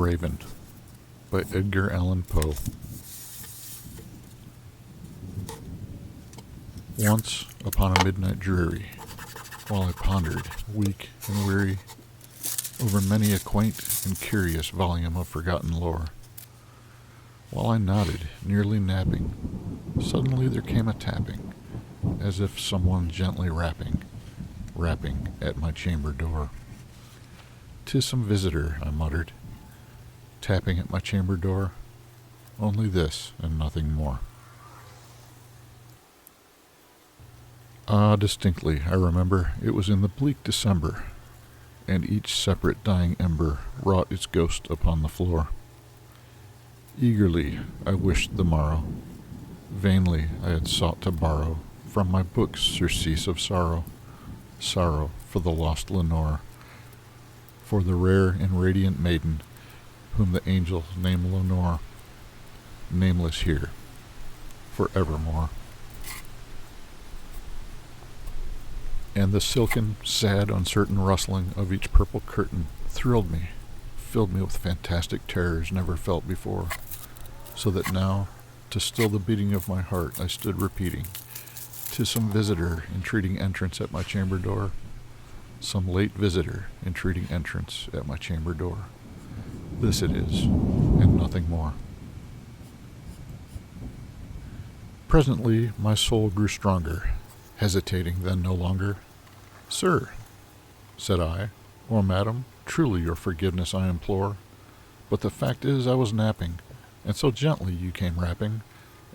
Raven by Edgar Allan Poe. Once upon a midnight dreary, while I pondered, weak and weary, over many a quaint and curious volume of forgotten lore, while I nodded, nearly napping, suddenly there came a tapping, as if someone gently rapping at my chamber door. "'Tis some visitor," I muttered, tapping at my chamber door. Only this and nothing more. Ah, distinctly, I remember, it was in the bleak December, and each separate dying ember wrought its ghost upon the floor. Eagerly I wished the morrow. Vainly I had sought to borrow from my books surcease of sorrow, sorrow for the lost Lenore, for the rare and radiant maiden whom the angels name Lenore, nameless here, forevermore. And the silken, sad, uncertain rustling of each purple curtain thrilled me, filled me with fantastic terrors never felt before, so that now, to still the beating of my heart, I stood repeating, "'Tis some visitor entreating entrance at my chamber door, some late visitor entreating entrance at my chamber door. This it is, and nothing more." Presently my soul grew stronger, hesitating then no longer. "Sir," said I, "or madam, truly your forgiveness I implore, but the fact is I was napping, and so gently you came rapping,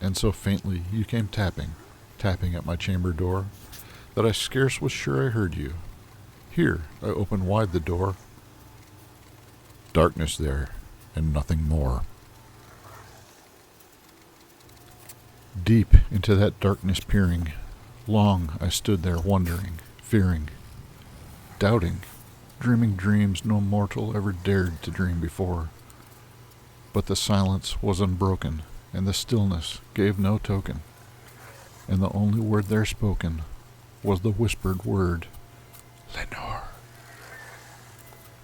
and so faintly you came tapping at my chamber door, that I scarce was sure I heard you. Here, I opened wide the door. Darkness there, and nothing more." Deep into that darkness peering, long I stood there wondering, fearing, doubting, dreaming dreams no mortal ever dared to dream before. But the silence was unbroken, and the stillness gave no token, and the only word there spoken was the whispered word, "Lenore."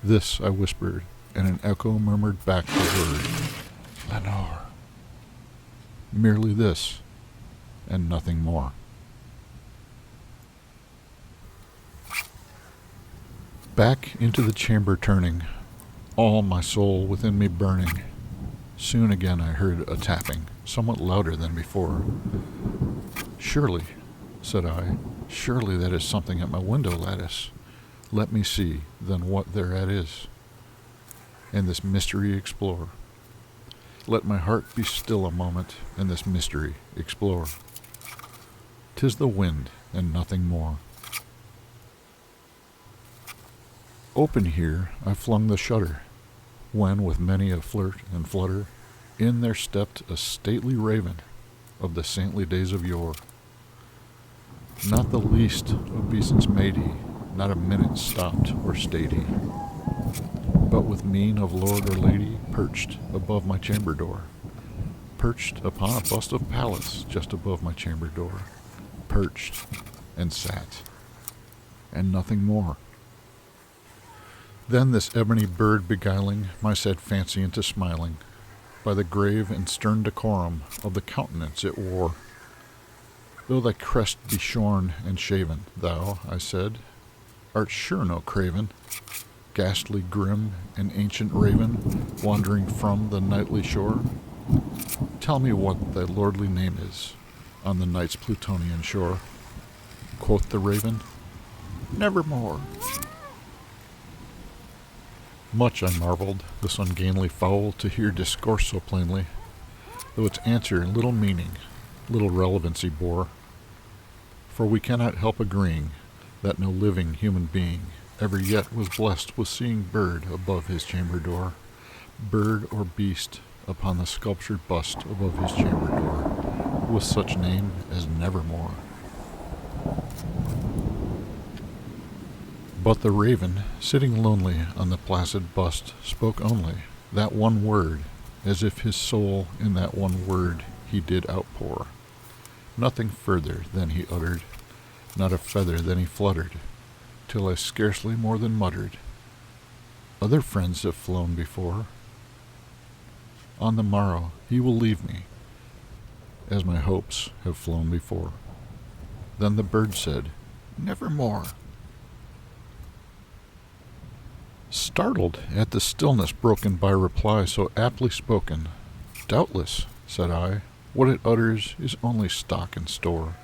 This I whispered, and an echo murmured back the word, "Lenore." Merely this, and nothing more. Back into the chamber turning, all my soul within me burning, soon again I heard a tapping, somewhat louder than before. "Surely," said I, "surely that is something at my window lattice. Let me see, then, what thereat is, and this mystery explore. Let my heart be still a moment, and this mystery explore. 'Tis the wind, and nothing more." Open here I flung the shutter, when with many a flirt and flutter, in there stepped a stately raven of the saintly days of yore. Not the least obeisance made he, not a minute stopped or stayed he, but with mien of lord or lady perched above my chamber door, perched upon a bust of Pallas just above my chamber door, perched and sat, and nothing more. Then this ebony bird beguiling my sad fancy into smiling, by the grave and stern decorum of the countenance it wore. "Though thy crest be shorn and shaven, thou," I said, "art sure no craven, ghastly grim and ancient raven, wandering from the nightly shore. Tell me what thy lordly name is on the night's Plutonian shore." Quoth the raven, "Nevermore." Much I marveled this ungainly fowl to hear discourse so plainly, though its answer little meaning, little relevancy bore. For we cannot help agreeing that no living human being ever yet was blessed with seeing bird above his chamber door, bird or beast upon the sculptured bust above his chamber door, with such name as Nevermore. But the raven, sitting lonely on the placid bust, spoke only that one word, as if his soul in that one word he did outpour. Nothing further than he uttered, not a feather than he fluttered, till I scarcely more than muttered, "Other friends have flown before, On the morrow he will leave me, as my hopes have flown before. Then the bird said, "Nevermore." Startled at the stillness broken by reply so aptly spoken, "Doubtless," said I, "what it utters is only stock and store,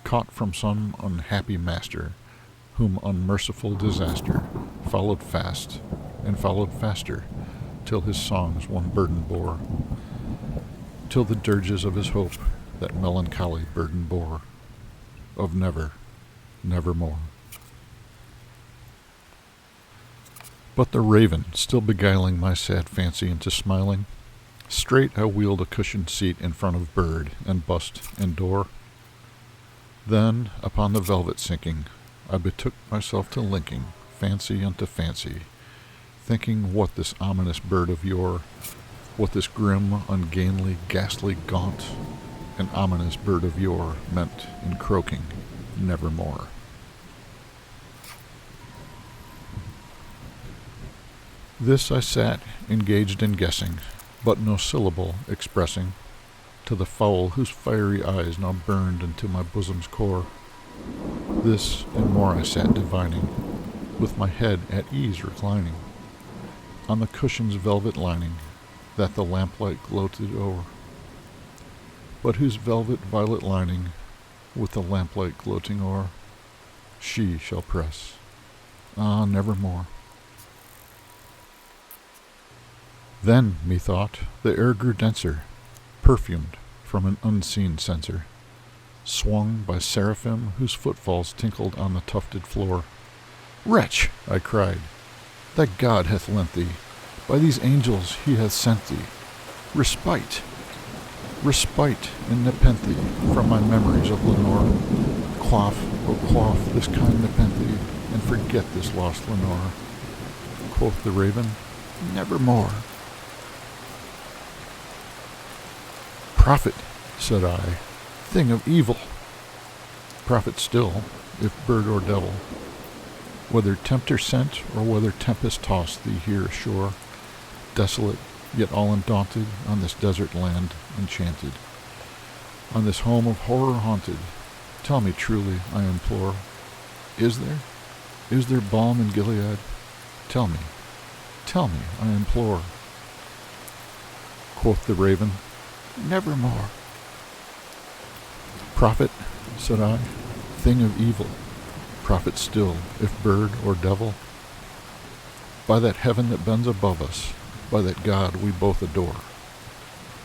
caught from some unhappy master, whom unmerciful disaster followed fast and followed faster, till his songs one burden bore, till the dirges of his hope that melancholy burden bore, of never, nevermore." But the raven, still beguiling my sad fancy into smiling, straight I wheeled a cushioned seat in front of bird and bust and door. Then, upon the velvet sinking, I betook myself to linking fancy unto fancy, thinking what this ominous bird of yore, what this grim, ungainly, ghastly, gaunt, and ominous bird of yore meant in croaking nevermore. This I sat, engaged in guessing, but no syllable expressing, to the fowl whose fiery eyes now burned into my bosom's core. This and more I sat divining, with my head at ease reclining, on the cushion's velvet lining, that the lamplight gloated o'er, but whose velvet violet lining, with the lamplight gloating o'er, she shall press, ah, nevermore. Then, methought, the air grew denser, perfumed from an unseen censer, swung by seraphim whose footfalls tinkled on the tufted floor. "Wretch," I cried, "that God hath lent thee, by these angels he hath sent thee, respite, respite and nepenthe from my memories of Lenore. Quaff, oh quaff this kind nepenthe, and forget this lost Lenore." Quoth the raven, "Nevermore." "Prophet," said I, "thing of evil." Prophet still, if bird or devil, whether tempter sent or whether tempest tossed thee here ashore, desolate, yet all undaunted, on this desert land enchanted, on this home of horror haunted, tell me truly, I implore, is there balm in Gilead? Tell me, I implore. Quoth the raven, "Nevermore." "Prophet," said I, "thing of evil, prophet still, if bird or devil, by that heaven that bends above us, by that God we both adore,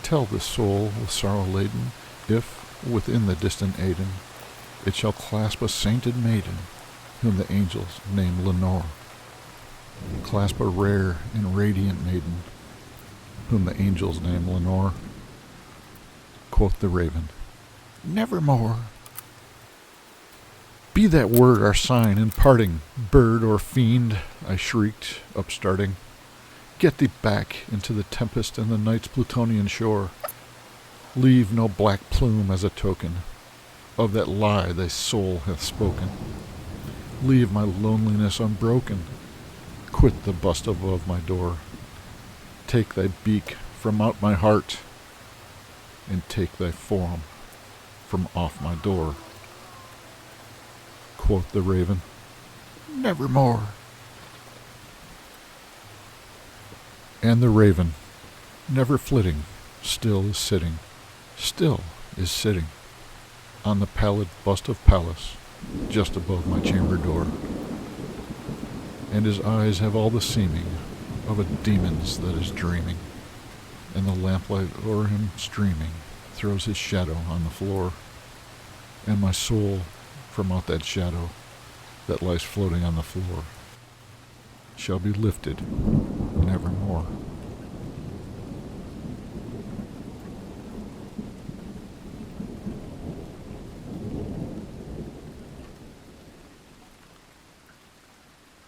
tell this soul with sorrow laden, if, within the distant Aidenn, it shall clasp a sainted maiden, whom the angels name Lenore, clasp a rare and radiant maiden, whom the angels name Lenore." Quoth the raven, "Nevermore." "Be that word our sign in parting, bird or fiend," I shrieked, upstarting. "Get thee back into the tempest and the night's Plutonian shore. Leave no black plume as a token of that lie thy soul hath spoken. Leave my loneliness unbroken. Quit the bust above my door. Take thy beak from out my heart, and take thy form from off my door." Quoth the raven, "Nevermore." And the raven, never flitting, still is sitting, on the pallid bust of Pallas, just above my chamber door. And his eyes have all the seeming of a demon's that is dreaming, and the lamplight o'er him streaming throws his shadow on the floor, and my soul from out that shadow that lies floating on the floor shall be lifted nevermore.